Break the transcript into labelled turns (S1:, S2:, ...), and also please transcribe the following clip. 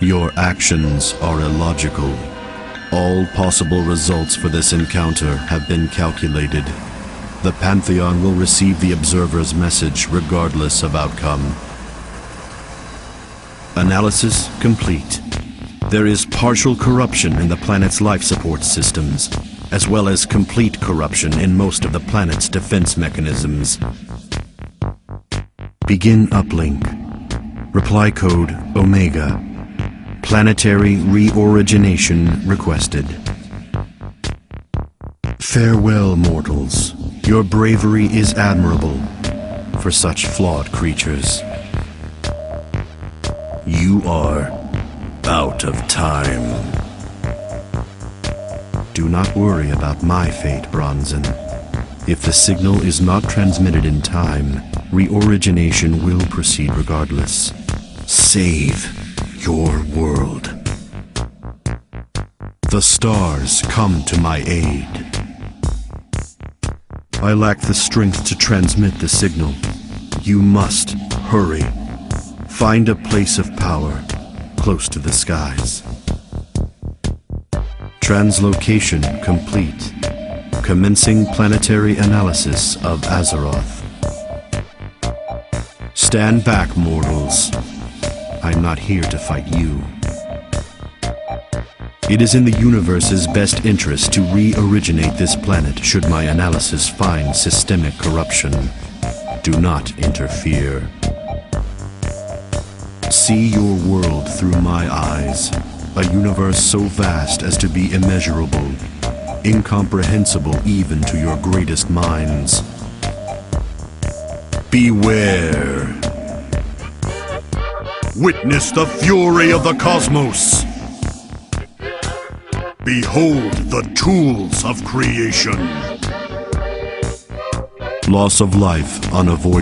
S1: Your actions are illogical. All possible results for this encounter have been calculated. The Pantheon will receive the Observer's message regardless of outcome. Analysis complete. There is partial corruption in the planet's life support systems, as well as complete corruption in most of the planet's defense mechanisms. Begin uplink. Reply code Omega. Planetary reorigination requested. Farewell, mortals. Your bravery is admirable for such flawed creatures. You are out of time. Do not worry about my fate, Bronzen. If the signal is not transmitted in time, reorigination will proceed regardless. Save your world. The stars come to my aid. I lack the strength to transmit the signal. You must hurry. Find a place of power close to the skies. Translocation complete. Commencing planetary analysis of Azeroth. Stand back, mortals. I'm not here to fight you. It is in the universe's best interest to re-originate this planet should my analysis find systemic corruption. Do not interfere. See your world through my eyes, a universe so vast as to be immeasurable, incomprehensible even to your greatest minds. Beware! Witness the fury of the cosmos! Behold the tools of creation! Loss of life unavoidable.